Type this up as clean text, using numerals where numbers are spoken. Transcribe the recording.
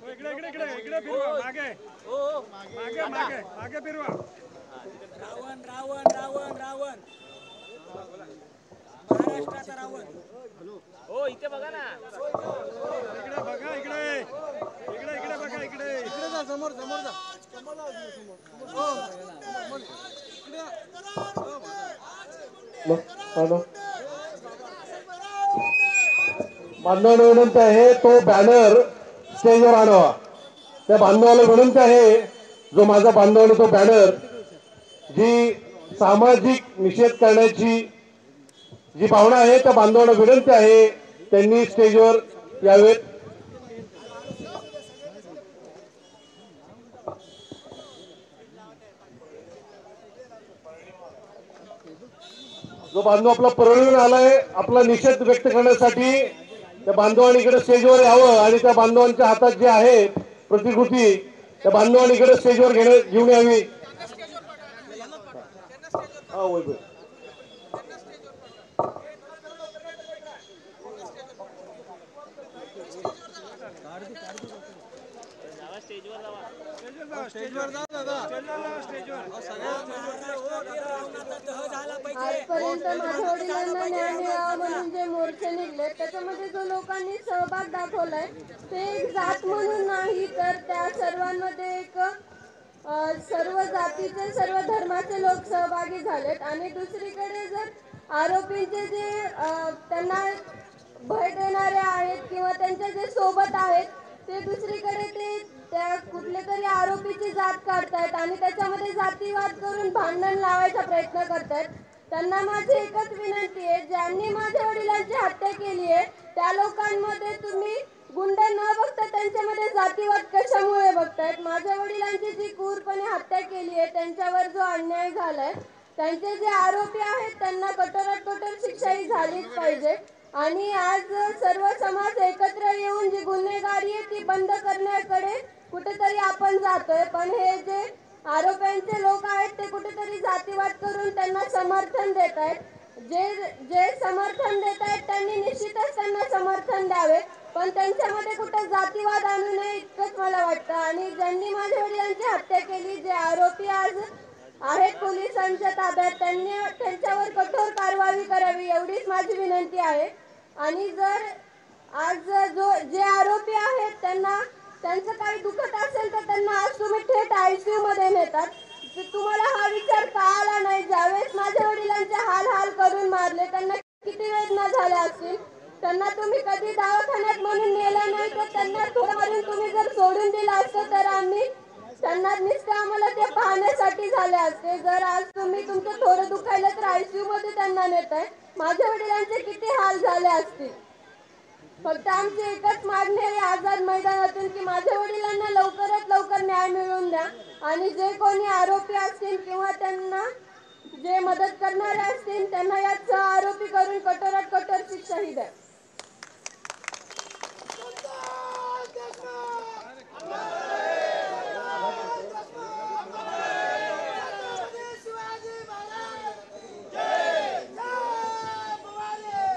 इकडे इकडे इकडे इकडे फिरवा मागे मागे मागे मागे फिरवा रावण रावण रावण रावण महाराष्ट्राचा रावण हो इथे बघा ना इकडे बघा इकडे इकडे इकडे बघा इकडे इकडे जा समोर समोर जा समोर बांधवांना विनंती आहे तो बॅनर स्टेजवर आणावा त्या बांधवाला विनंती आहे जो माझा बांधवाने तो बॅनर जी सामाजिक निषेध करण्याची जी भावना आहे त्या बांधवांना विनंती आहे त्यांनी स्टेजवर यावेत जो बांधव आपला परळीहून आलाय आपला निषेध व्यक्त करण्यासाठी त्या बांधवांनी इकडे स्टेजवर यावं आणि त्या बांधवांच्या हातात जे आहे प्रतिकृती त्या बांधवांनी इकडे स्टेजवर घेऊन यावी आजपर्यंत माझ्या वडिलांना न्याय मिळावा म्हणून जे मोर्चे निघले त्याच्यामध्ये जो लोकांनी सहभाग दाखवलाय ते एक जात म्हणून नाही तर त्या सर्वांमध्ये एक सर्व जातीचे सर्व धर्माचे लोक सहभागी झालेत आणि दुसरीकडे जर आरोपींचे जे त्यांना भय देणारे आहेत किंवा त्यांच्या जे सोबत आहेत ते दुसरीकडे ते त्या कुठले तरी आरोपीची जात काढतायत आणि त्याच्यामध्ये जातीवाद करून भांडण लावायचा प्रयत्न करतायत त्यांना माझी एकच विनंती आहे ज्यांनी माझ्या वडिलांची हत्या केली आहे त्या लोकांमध्ये तुम्ही गुंड न बघता त्यांच्यामध्ये जातीवाद कशामुळे बघतायत माझ्या वडिलांची जी क्रूरपणे हत्या केली आहे त्यांच्यावर जो अन्याय झालाय त्यांचे जे आरोपी आहेत त्यांना कठोरात कठोर शिक्षाही झालीच पाहिजे आणि आज सर्व समाज एकत्र येऊन जी गुन्हेगारी आहे ती बंद करण्याकडे कुठेतरी आपण जातोय पण हे जे आरोपींचे लोक आहेत ते कुठेतरी जातीवाद करून त्यांना समर्थन देत आहेत जे समर्थन देत आहेत त्यांनी निश्चितच त्यांना समर्थन द्यावे पण त्यांच्यामध्ये कुठे जातीवाद आणू नये इतकंच मला वाटतं आणि ज्यांनी माझ्या वडिलांची हत्या केली जे आरोपी आज आहेत पोलिसांच्या ताब्यात त्यांच्यावर कठोर कारवाई करावी एवढीच माझी विनंती आहे आणि जर आज जे आरोपी आहेत त्यांचं काही दुखत असेल तर त्यांना आज तुम्ही थेट ICU मध्ये नेतात तुम्हाला हा विचार का आला नाही ज्यावेळेस माझ्या वडिलांचे हाल करून मारले त्यांना किती वेदना झाल्या असतील त्यांना तुम्ही कधी दवाखान्यात म्हणून नेलं नाही तर त्यांना थोडं मारून तुम्ही जर सोडून दिलं असतं तर आम्ही त्यांना नुसतं आम्हाला ते पाहण्यासाठी झाले असते जर आज तुम्ही तुमचं थोडं दुखायला तर ICU मध्ये त्यांना नेताय माझ्या वडिलांचे किती हाल झाले असतील फक्त आमची एकच मागणी आहे आझाद मैदानातून की माझ्या वडिलांना लवकरात लवकर न्याय मिळवून द्या आणि जे कोणी आरोपी असतील किंवा त्यांना जे मदत करणारे असतील त्यांना यात आरोपी करून कठोरात कठोर शिक्षाही द्या